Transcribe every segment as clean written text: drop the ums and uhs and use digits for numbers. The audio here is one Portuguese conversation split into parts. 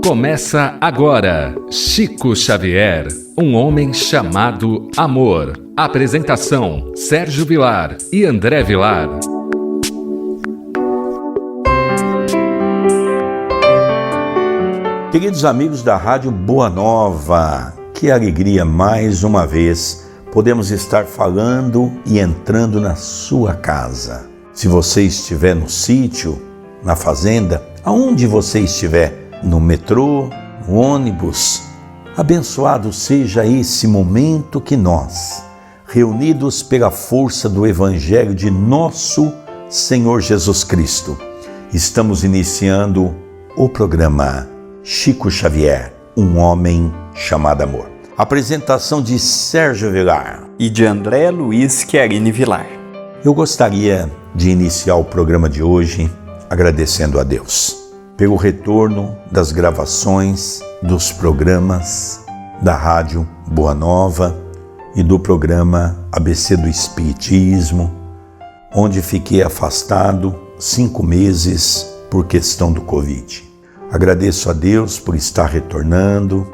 Começa agora, Chico Xavier, um homem chamado amor. Apresentação, Sérgio Vilar e André Vilar. Queridos amigos da Rádio Boa Nova, que alegria mais uma vez podemos estar falando e entrando na sua casa. Se você estiver no sítio, na fazenda, aonde você estiver, no metrô, no ônibus, abençoado seja esse momento que nós, reunidos pela força do Evangelho de nosso Senhor Jesus Cristo, estamos iniciando o programa Chico Xavier, um homem chamado amor. Apresentação de Sérgio Vilar e de André Luiz Chiarini Vilar. Eu gostaria de iniciar o programa de hoje agradecendo a Deus pelo retorno das gravações dos programas da Rádio Boa Nova e do programa ABC do Espiritismo, onde fiquei afastado 5 meses por questão do Covid. Agradeço a Deus por estar retornando,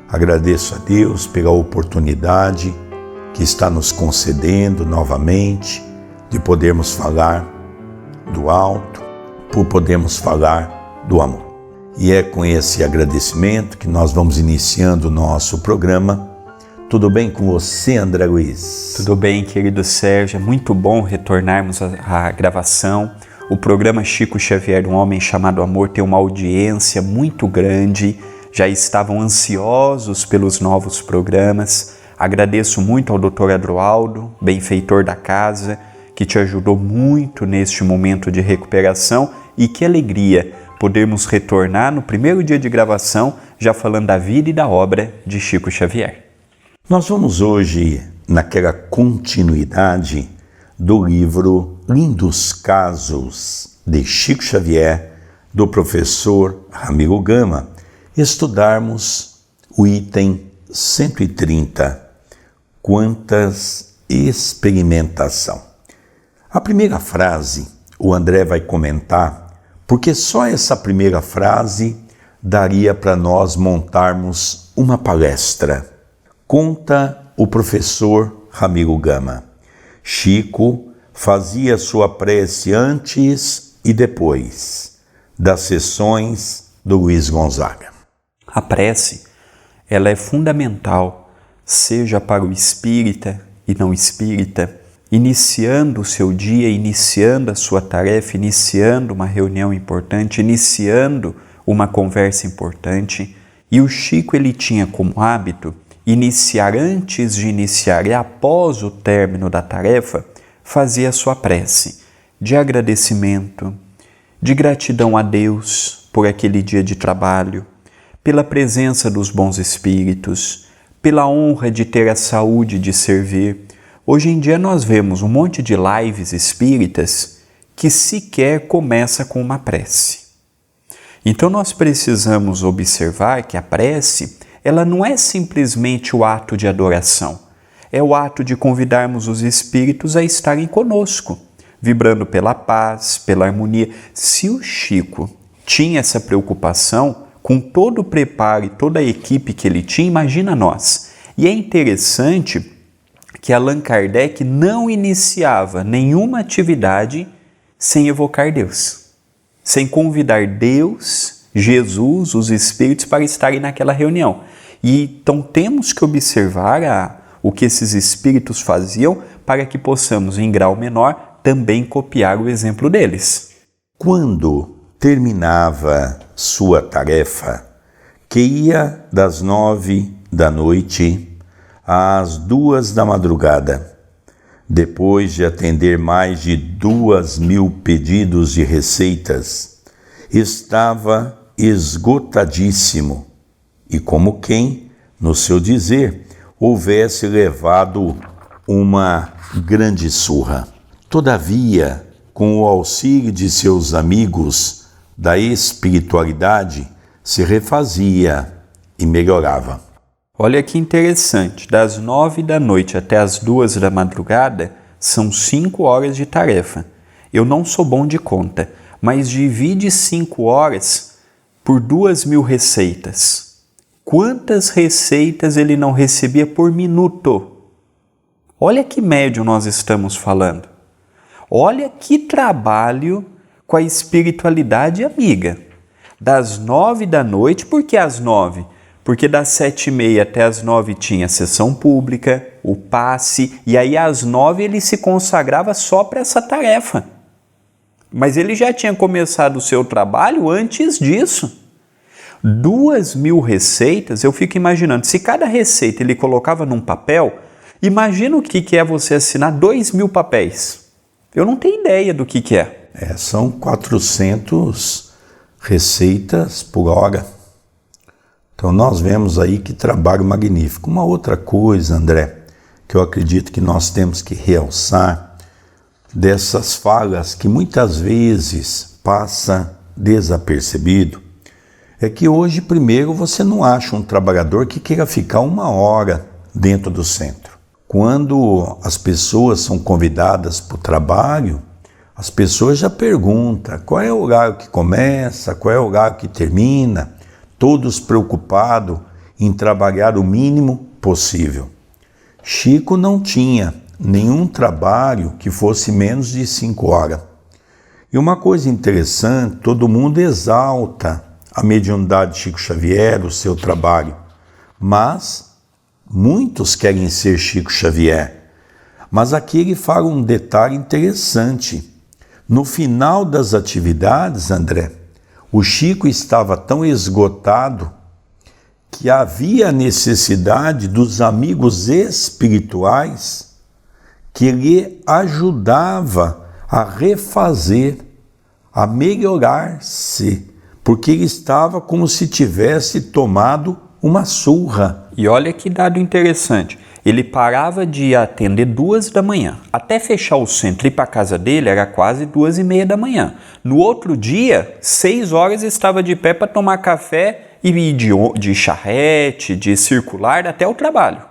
agradeço a Deus pela oportunidade que está nos concedendo novamente de podermos falar do alto, por podermos falar do amor. E é com esse agradecimento que nós vamos iniciando o nosso programa. Tudo bem com você, André Luiz? Tudo bem, querido Sérgio. É muito bom retornarmos à gravação. O programa Chico Xavier, um homem chamado amor, tem uma audiência muito grande. Já estavam ansiosos pelos novos programas. Agradeço muito ao Dr. Adroaldo, benfeitor da casa, que te ajudou muito neste momento de recuperação. E que alegria podermos retornar no primeiro dia de gravação, já falando da vida e da obra de Chico Xavier. Nós vamos hoje naquela continuidade do livro Lindos Casos de Chico Xavier, do professor Ramiro Gama, estudarmos o item 130, Quantas Experimentação. A primeira frase o André vai comentar, porque só essa primeira frase daria para nós montarmos uma palestra. Conta o professor Ramiro Gama. Chico fazia sua prece antes e depois das sessões do Luiz Gonzaga. A prece, ela é fundamental, seja para o espírita e não espírita, iniciando o seu dia, iniciando a sua tarefa, iniciando uma reunião importante, iniciando uma conversa importante. E o Chico, ele tinha como hábito iniciar antes de iniciar e após o término da tarefa, fazer a sua prece de agradecimento, de gratidão a Deus por aquele dia de trabalho, pela presença dos bons espíritos, pela honra de ter a saúde de servir. Hoje em dia nós vemos um monte de lives espíritas que sequer começa com uma prece. Então nós precisamos observar que a prece, ela não é simplesmente o ato de adoração, é o ato de convidarmos os espíritos a estarem conosco, vibrando pela paz, pela harmonia. Se o Chico tinha essa preocupação, com todo o preparo e toda a equipe que ele tinha, imagina nós. E é interessante que Allan Kardec não iniciava nenhuma atividade sem evocar Deus, sem convidar Deus, Jesus, os Espíritos para estarem naquela reunião. E então temos que observar o que esses Espíritos faziam para que possamos, em grau menor, também copiar o exemplo deles. Quando terminava sua tarefa, que ia das 9 da noite às 2 da madrugada, depois de atender mais de 2.000 pedidos de receitas, estava esgotadíssimo e como quem, no seu dizer, houvesse levado uma grande surra. Todavia, com o auxílio de seus amigos da espiritualidade, se refazia e melhorava. Olha que interessante, das 9 da noite até as 2 da madrugada são 5 horas de tarefa. Eu não sou bom de conta, mas divide 5 horas por 2.000 receitas. Quantas receitas ele não recebia por minuto? Olha que médium nós estamos falando. Olha que trabalho com a espiritualidade amiga. Das 9 da noite, por que às 9? Porque das 7h30 até as 9 tinha sessão pública, o passe, e aí às 9 ele se consagrava só para essa tarefa. Mas ele já tinha começado o seu trabalho antes disso. 2.000 receitas, eu fico imaginando, se cada receita ele colocava num papel, imagina o que é você assinar 2.000 papéis. Eu não tenho ideia do que é. São 400 receitas por hora. Então nós vemos aí que trabalho magnífico. Uma outra coisa, André, que eu acredito que nós temos que realçar dessas falas que muitas vezes passa desapercebido, é que hoje, primeiro, você não acha um trabalhador que queira ficar 1 hora dentro do centro. Quando as pessoas são convidadas para o trabalho, as pessoas já perguntam qual é o horário que começa, qual é o horário que termina, todos preocupados em trabalhar o mínimo possível. Chico não tinha nenhum trabalho que fosse menos de 5 horas. E uma coisa interessante, todo mundo exalta a mediunidade de Chico Xavier, o seu trabalho, mas muitos querem ser Chico Xavier. Mas aqui ele fala um detalhe interessante. No final das atividades, André, o Chico estava tão esgotado que havia necessidade dos amigos espirituais que ele ajudava a refazer, a melhorar-se, porque ele estava como se tivesse tomado uma surra. E olha que dado interessante, ele parava de atender 2 da manhã. Até fechar o centro e ir para a casa dele era quase 2h30 da manhã. No outro dia, 6 horas estava de pé para tomar café e ir de charrete, de circular até o trabalho.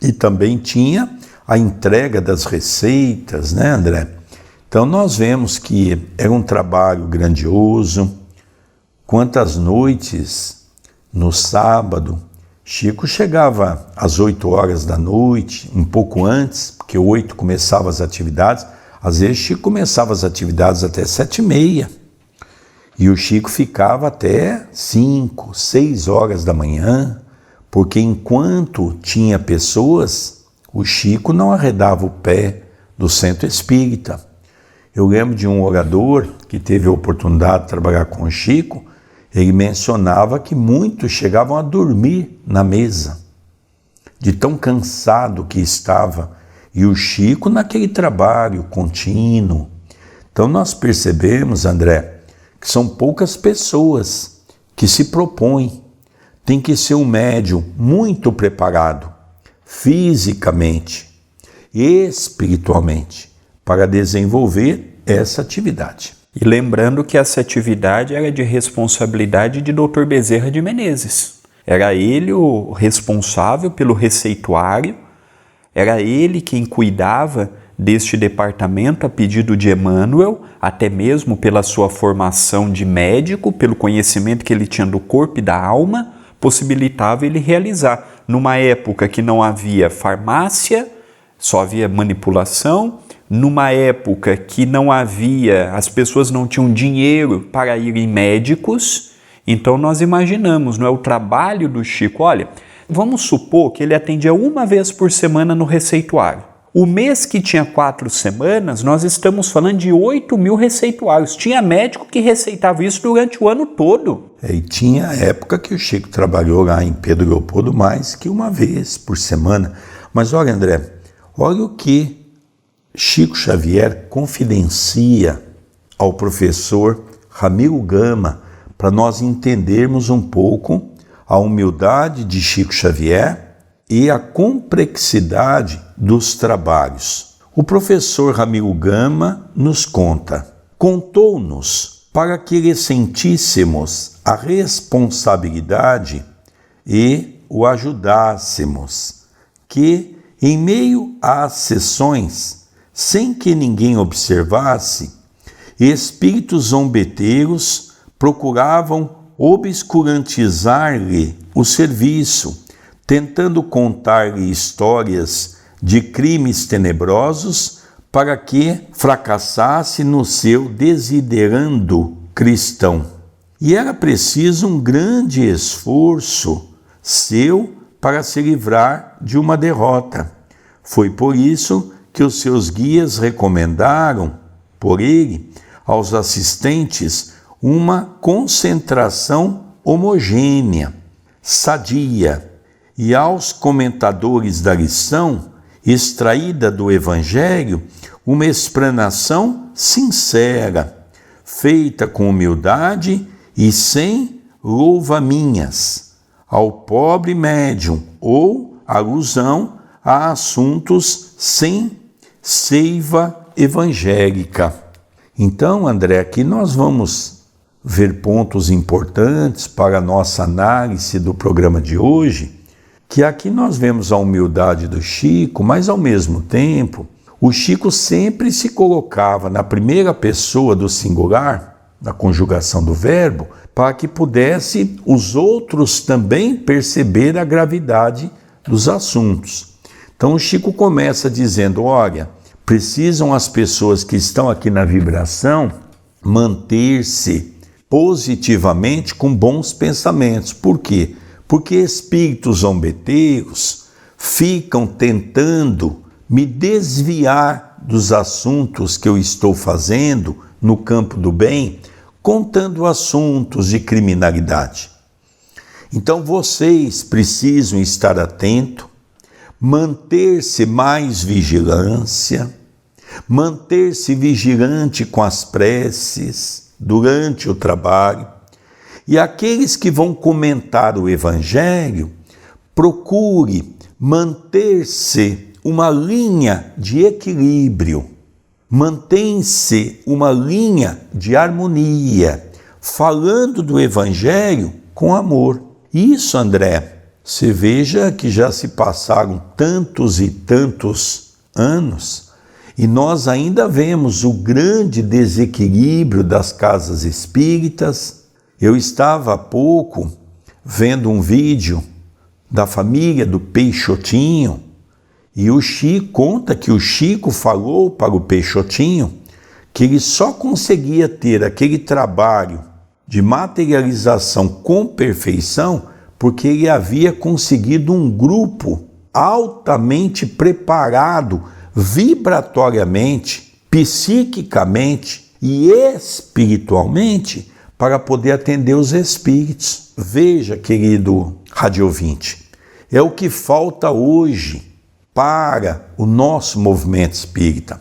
E também tinha a entrega das receitas, né, André? Então nós vemos que era um trabalho grandioso. Quantas noites no sábado, Chico chegava às 8 horas da noite, um pouco antes, porque 8 começava as atividades. Às vezes Chico começava as atividades até 7h30. E o Chico ficava até 5, 6 horas da manhã, porque enquanto tinha pessoas, o Chico não arredava o pé do centro espírita. Eu lembro de um orador que teve a oportunidade de trabalhar com o Chico. Ele mencionava que muitos chegavam a dormir na mesa, de tão cansado que estava, e o Chico naquele trabalho contínuo. Então nós percebemos, André, que são poucas pessoas que se propõem. Tem que ser um médium muito preparado, fisicamente e espiritualmente, para desenvolver essa atividade. E lembrando que essa atividade era de responsabilidade de Dr. Bezerra de Menezes. Era ele o responsável pelo receituário, era ele quem cuidava deste departamento a pedido de Emmanuel, até mesmo pela sua formação de médico, pelo conhecimento que ele tinha do corpo e da alma, possibilitava ele realizar. Numa época que não havia farmácia, só havia manipulação, numa época que não havia, as pessoas não tinham dinheiro para ir em médicos, então nós imaginamos, não é o trabalho do Chico. Olha, vamos supor que ele atendia 1 vez por semana no receituário. O mês que tinha 4 semanas, nós estamos falando de 8.000 receituários. Tinha médico que receitava isso durante o ano todo. E tinha época que o Chico trabalhou lá em Pedro Leopoldo mais que 1 vez por semana. Mas olha, André, olha o que Chico Xavier confidencia ao professor Ramiro Gama, para nós entendermos um pouco a humildade de Chico Xavier e a complexidade dos trabalhos. O professor Ramiro Gama nos contou-nos para que lhe sentíssemos a responsabilidade e o ajudássemos, que em meio às sessões, sem que ninguém observasse, espíritos zombeteiros procuravam obscurantizar-lhe o serviço, tentando contar-lhe histórias de crimes tenebrosos para que fracassasse no seu desiderando cristão. E era preciso um grande esforço seu para se livrar de uma derrota. Foi por isso que os seus guias recomendaram, por ele, aos assistentes uma concentração homogênea, sadia, e aos comentadores da lição, extraída do Evangelho, uma explanação sincera, feita com humildade e sem louvaminhas, ao pobre médium ou alusão a assuntos sem seiva evangélica. Então, André, aqui nós vamos ver pontos importantes para a nossa análise do programa de hoje, que aqui nós vemos a humildade do Chico, mas ao mesmo tempo, o Chico sempre se colocava na primeira pessoa do singular, na conjugação do verbo, para que pudesse os outros também perceber a gravidade dos assuntos. Então o Chico começa dizendo, olha, precisam as pessoas que estão aqui na vibração manter-se positivamente com bons pensamentos. Por quê? Porque espíritos zombeteiros ficam tentando me desviar dos assuntos que eu estou fazendo no campo do bem, contando assuntos de criminalidade. Então vocês precisam estar atentos, manter-se mais vigilância, manter-se vigilante com as preces durante o trabalho. E aqueles que vão comentar o Evangelho, procure manter-se uma linha de equilíbrio, mantém-se uma linha de harmonia, falando do Evangelho com amor. Isso, André, você veja que já se passaram tantos e tantos anos e nós ainda vemos o grande desequilíbrio das casas espíritas. Eu estava há pouco vendo um vídeo da família do Peixotinho e o Chico conta que o Chico falou para o Peixotinho que ele só conseguia ter aquele trabalho de materialização com perfeição porque ele havia conseguido um grupo altamente preparado vibratoriamente, psiquicamente e espiritualmente para poder atender os espíritos. Veja, querido radiovinte, é o que falta hoje para o nosso movimento espírita.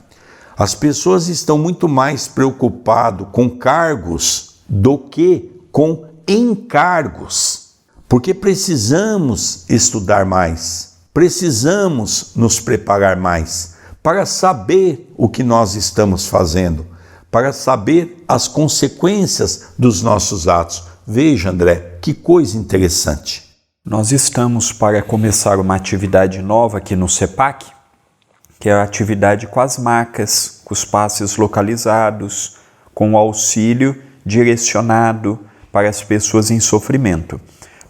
As pessoas estão muito mais preocupadas com cargos do que com encargos, porque precisamos estudar mais, precisamos nos preparar mais para saber o que nós estamos fazendo, para saber as consequências dos nossos atos. Veja, André, que coisa interessante. Nós estamos para começar uma atividade nova aqui no CEPAC, que é a atividade com as marcas, com os passes localizados, com o auxílio direcionado para as pessoas em sofrimento.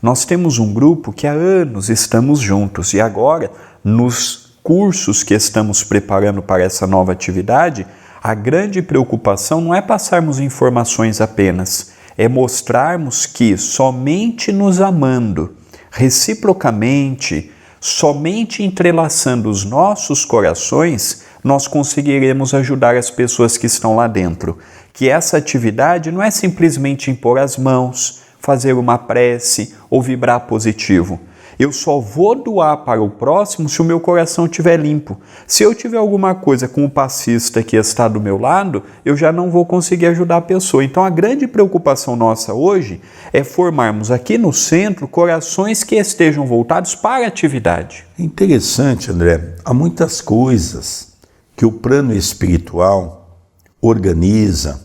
Nós temos um grupo que há anos estamos juntos e agora, nos cursos que estamos preparando para essa nova atividade, a grande preocupação não é passarmos informações apenas, é mostrarmos que somente nos amando, reciprocamente, somente entrelaçando os nossos corações, nós conseguiremos ajudar as pessoas que estão lá dentro. Que essa atividade não é simplesmente impor as mãos, fazer uma prece ou vibrar positivo. Eu só vou doar para o próximo se o meu coração estiver limpo. Se eu tiver alguma coisa com o passista que está do meu lado, eu já não vou conseguir ajudar a pessoa. Então a grande preocupação nossa hoje é formarmos aqui no centro corações que estejam voltados para a atividade. É interessante, André, há muitas coisas que o plano espiritual organiza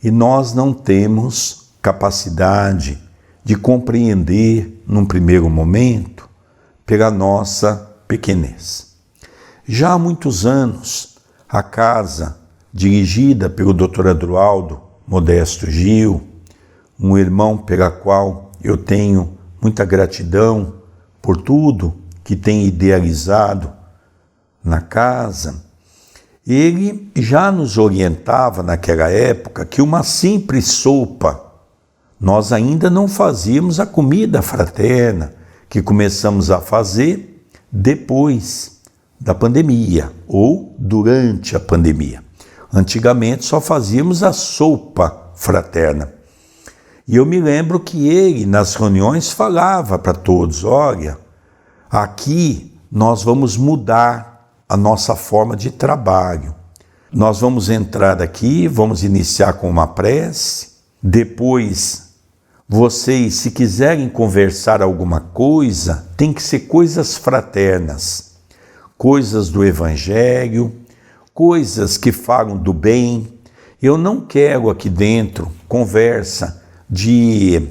e nós não temos capacidade de compreender num primeiro momento pela nossa pequenez. Já há muitos anos, a casa dirigida pelo Dr. Adroaldo Modesto Gil, um irmão pela qual eu tenho muita gratidão por tudo que tem idealizado na casa. Ele já nos orientava naquela época que uma simples sopa, nós ainda não fazíamos a comida fraterna, que começamos a fazer depois da pandemia ou durante a pandemia. Antigamente só fazíamos a sopa fraterna. E eu me lembro que ele, nas reuniões, falava para todos: olha, aqui nós vamos mudar a nossa forma de trabalho. Nós vamos entrar aqui, vamos iniciar com uma prece, depois vocês, se quiserem conversar alguma coisa, tem que ser coisas fraternas, coisas do Evangelho, coisas que falam do bem. Eu não quero aqui dentro conversa de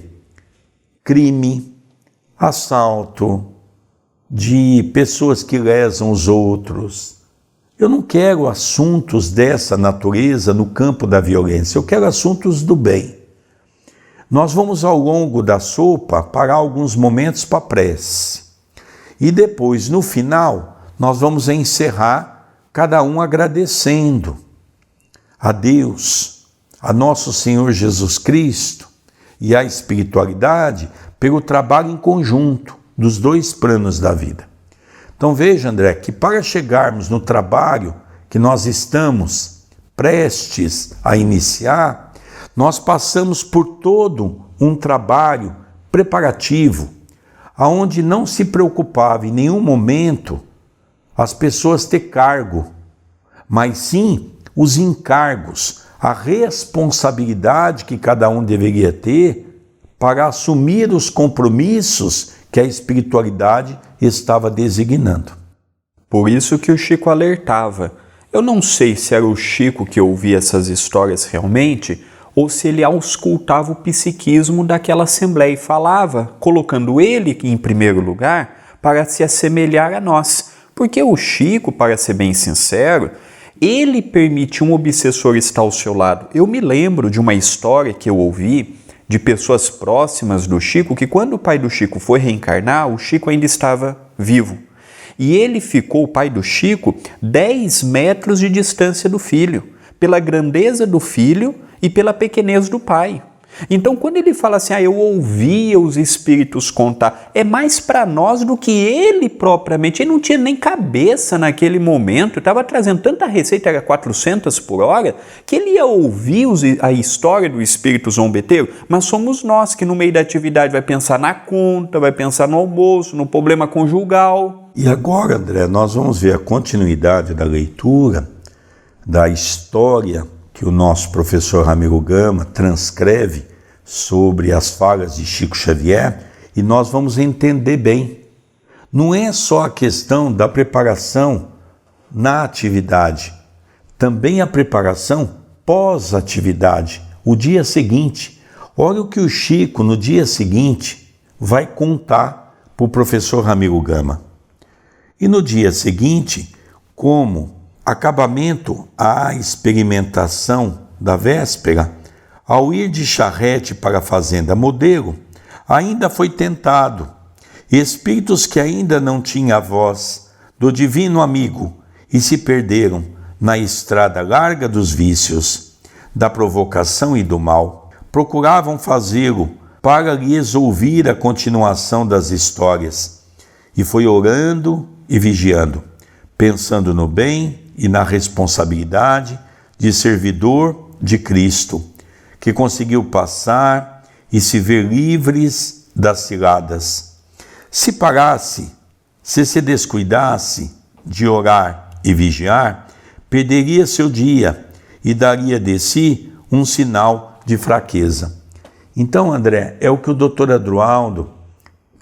crime, assalto, de pessoas que lesam os outros. Eu não quero assuntos dessa natureza no campo da violência, eu quero assuntos do bem. Nós vamos, ao longo da sopa, parar alguns momentos para prece. E depois, no final, nós vamos encerrar, cada um agradecendo a Deus, a nosso Senhor Jesus Cristo e a espiritualidade pelo trabalho em conjunto dos dois planos da vida. Então veja, André, que para chegarmos no trabalho que nós estamos prestes a iniciar, nós passamos por todo um trabalho preparativo, aonde não se preocupava em nenhum momento as pessoas ter cargo, mas sim os encargos, a responsabilidade que cada um deveria ter para assumir os compromissos que a espiritualidade estava designando. Por isso que o Chico alertava. Eu não sei se era o Chico que ouvia essas histórias realmente, ou se ele auscultava o psiquismo daquela assembleia e falava, colocando ele em primeiro lugar para se assemelhar a nós. Porque o Chico, para ser bem sincero, ele permitiu um obsessor estar ao seu lado. Eu me lembro de uma história que eu ouvi de pessoas próximas do Chico, que quando o pai do Chico foi reencarnar, o Chico ainda estava vivo. E ele ficou, o pai do Chico, 10 metros de distância do filho, pela grandeza do filho e pela pequenez do pai. Então, quando ele fala assim, eu ouvia os espíritos contar, é mais para nós do que ele propriamente. Ele não tinha nem cabeça naquele momento, estava trazendo tanta receita, era 400 por hora, que ele ia ouvir a história do espírito zombeteiro, mas somos nós que no meio da atividade vai pensar na conta, vai pensar no almoço, no problema conjugal. E agora, André, nós vamos ver a continuidade da leitura, da história que o nosso professor Ramiro Gama transcreve sobre as falas de Chico Xavier, e nós vamos entender bem. Não é só a questão da preparação na atividade, também a preparação pós-atividade, o dia seguinte. Olha o que o Chico, no dia seguinte, vai contar para o professor Ramiro Gama. E no dia seguinte, como acabamento à experimentação da véspera, ao ir de charrete para a fazenda Modelo, ainda foi tentado. Espíritos que ainda não tinham a voz do divino amigo e se perderam na estrada larga dos vícios, da provocação e do mal, procuravam fazê-lo para lhes ouvir a continuação das histórias. E foi orando e vigiando, pensando no bem e na responsabilidade de servidor de Cristo, que conseguiu passar e se ver livres das ciladas. Se parasse, se descuidasse de orar e vigiar, perderia seu dia e daria de si um sinal de fraqueza. Então, André, é o que o Dr. Adroaldo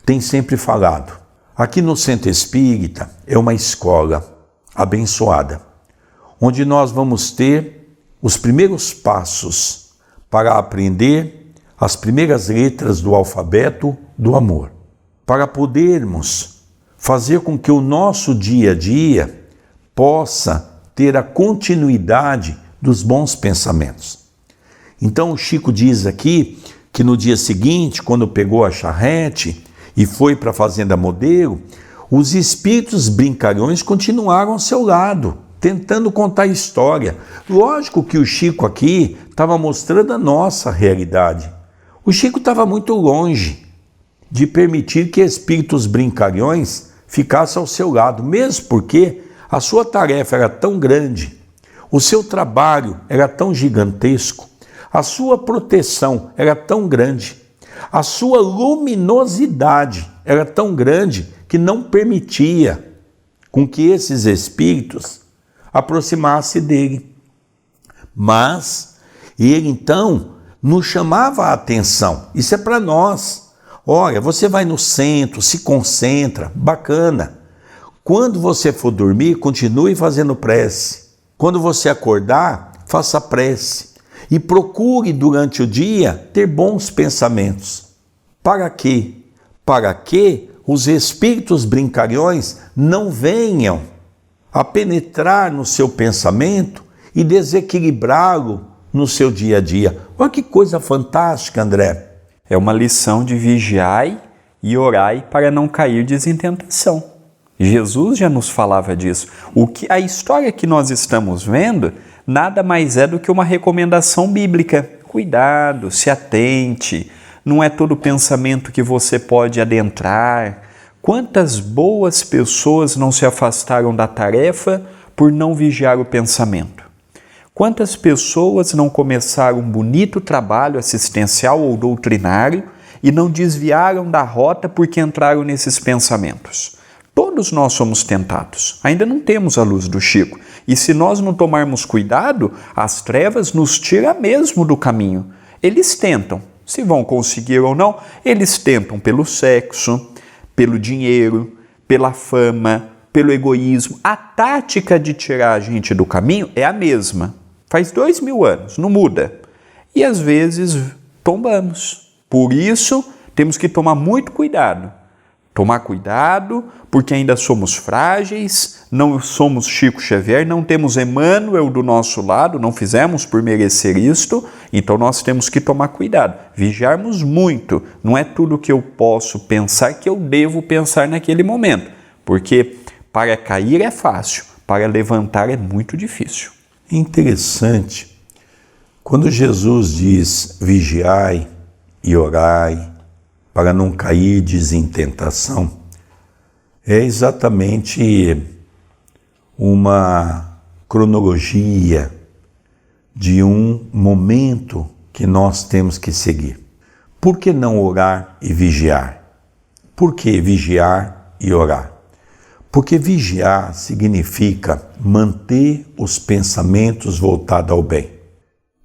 tem sempre falado. Aqui no Centro Espírita é uma escola abençoada, onde nós vamos ter os primeiros passos para aprender as primeiras letras do alfabeto do amor, para podermos fazer com que o nosso dia a dia possa ter a continuidade dos bons pensamentos. Então o Chico diz aqui que no dia seguinte, quando pegou a charrete e foi para a fazenda Modelo, os espíritos brincalhões continuaram ao seu lado, tentando contar história. Lógico que o Chico aqui estava mostrando a nossa realidade. O Chico estava muito longe de permitir que espíritos brincalhões ficassem ao seu lado, mesmo porque a sua tarefa era tão grande, o seu trabalho era tão gigantesco, a sua proteção era tão grande, a sua luminosidade era tão grande que não permitia com que esses espíritos aproximassem dele. Mas ele então nos chamava a atenção. Isso é para nós. Olha, você vai no centro, se concentra, bacana. Quando você for dormir, continue fazendo prece. Quando você acordar, faça prece. E procure durante o dia ter bons pensamentos. Para quê? Para que os espíritos brincalhões não venham a penetrar no seu pensamento e desequilibrá-lo no seu dia a dia. Olha que coisa fantástica, André. É uma lição de vigiai e orai para não cair em tentação. Jesus já nos falava disso. A história que nós estamos vendo nada mais é do que uma recomendação bíblica. Cuidado, se atente, não é todo pensamento que você pode adentrar. Quantas boas pessoas não se afastaram da tarefa por não vigiar o pensamento? Quantas pessoas não começaram um bonito trabalho assistencial ou doutrinário e não desviaram da rota porque entraram nesses pensamentos? Todos nós somos tentados, ainda não temos a luz do Chico. E se nós não tomarmos cuidado, as trevas nos tiram mesmo do caminho. Eles tentam, se vão conseguir ou não, eles tentam pelo sexo, pelo dinheiro, pela fama, pelo egoísmo. A tática de tirar a gente do caminho é a mesma. Faz 2000 anos, não muda. E às vezes tombamos. Por isso, temos que tomar muito cuidado. Tomar cuidado, porque ainda somos frágeis, não somos Chico Xavier, não temos Emmanuel do nosso lado, não fizemos por merecer isto, então nós temos que tomar cuidado, vigiarmos muito. Não é tudo que eu posso pensar que eu devo pensar naquele momento, porque para cair é fácil, para levantar é muito difícil. Interessante, quando Jesus diz vigiai e orai, para não cair em tentação, é exatamente uma cronologia de um momento que nós temos que seguir. Por que não orar e vigiar? Por que vigiar e orar? Porque vigiar significa manter os pensamentos voltados ao bem.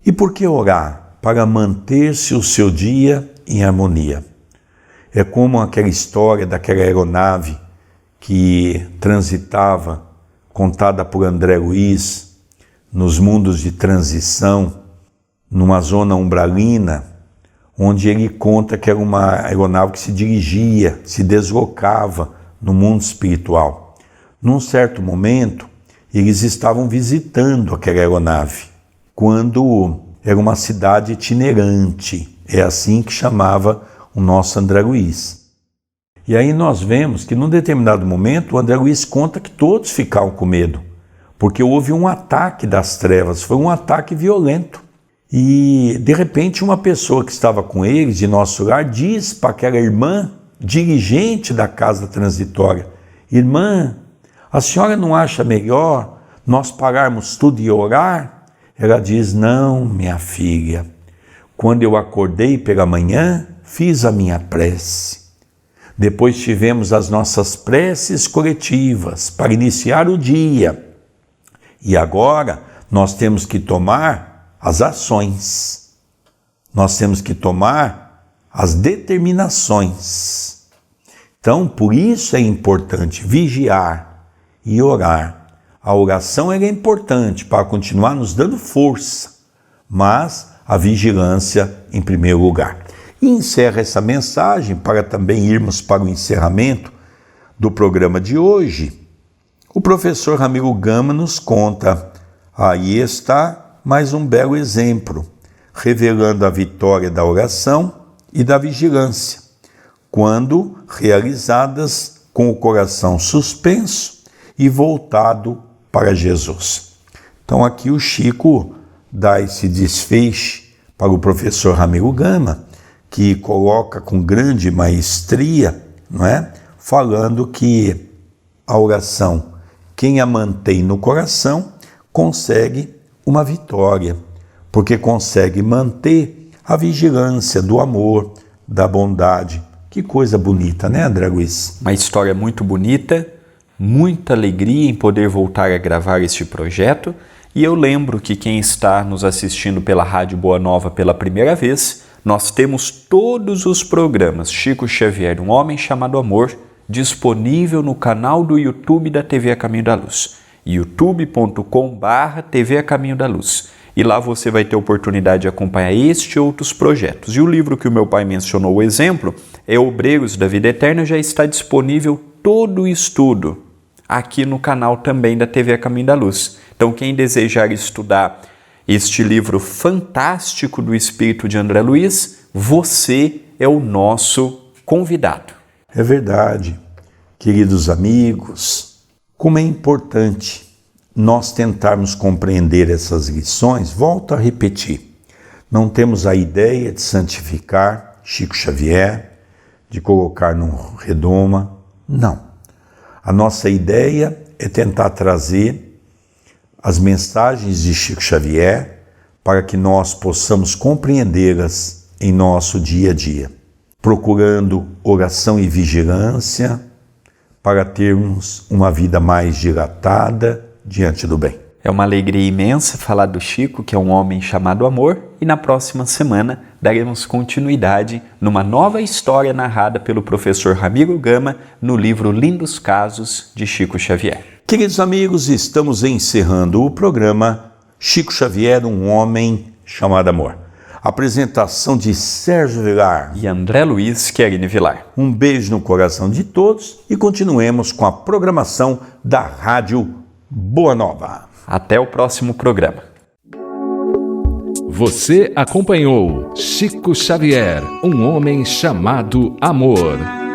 E por que orar? Para manter-se o seu dia em harmonia. É como aquela história daquela aeronave que transitava, contada por André Luiz, nos mundos de transição, numa zona umbralina, onde ele conta que era uma aeronave que se dirigia, se deslocava no mundo espiritual. Num certo momento, eles estavam visitando aquela aeronave, quando era uma cidade itinerante, é assim que chamava o nosso André Luiz. E aí nós vemos que num determinado momento o André Luiz conta que todos ficaram com medo, porque houve um ataque das trevas, foi um ataque violento. E de repente uma pessoa que estava com eles, de nosso lar, diz para aquela irmã, dirigente da casa transitória: irmã, a senhora não acha melhor nós pararmos tudo e orar? Ela diz: não, minha filha, quando eu acordei pela manhã, fiz a minha prece. Depois tivemos as nossas preces coletivas para iniciar o dia. E agora nós temos que tomar as ações. Nós temos que tomar as determinações. Então, por isso é importante vigiar e orar. A oração é importante para continuar nos dando força, mas a vigilância em primeiro lugar. E encerra essa mensagem para também irmos para o encerramento do programa de hoje. O professor Ramiro Gama nos conta: aí está mais um belo exemplo. revelando a vitória da oração e da vigilância, quando realizadas com o coração suspenso e voltado para Jesus. Então aqui o Chico dá esse desfecho para o professor Ramiro Gama, que coloca com grande maestria, não é? Falando que a oração, quem a mantém no coração, consegue uma vitória, porque consegue manter a vigilância do amor, da bondade. Que coisa bonita, né, André Luiz? Uma história muito bonita, muita alegria em poder voltar a gravar este projeto. E eu lembro que quem está nos assistindo pela Rádio Boa Nova pela primeira vez, nós temos todos os programas Chico Xavier, um homem chamado Amor, disponível no canal do YouTube da TV A Caminho da Luz, youtube.com/TV A Caminho da Luz. E lá você vai ter oportunidade de acompanhar este e outros projetos. E o livro que o meu pai mencionou, o exemplo, é Obreiros da Vida Eterna, já está disponível todo o estudo aqui no canal também da TV A Caminho da Luz. Então quem desejar estudar este livro fantástico do Espírito de André Luiz, você é o nosso convidado. É verdade, queridos amigos, como é importante nós tentarmos compreender essas lições. Volto a repetir, não temos a ideia de santificar Chico Xavier, de colocar num redoma, não. A nossa ideia é tentar trazer as mensagens de Chico Xavier para que nós possamos compreendê-las em nosso dia a dia, procurando oração e vigilância para termos uma vida mais dilatada diante do bem. É uma alegria imensa falar do Chico, que é um homem chamado Amor, e na próxima semana daremos continuidade numa nova história narrada pelo professor Ramiro Gama no livro Lindos Casos de Chico Xavier. Queridos amigos, estamos encerrando o programa Chico Xavier, um homem chamado Amor. Apresentação de Sérgio Vilar e André Luiz Querini Vilar. Um beijo no coração de todos e continuemos com a programação da Rádio Boa Nova. Até o próximo programa. Você acompanhou Chico Xavier, um homem chamado Amor.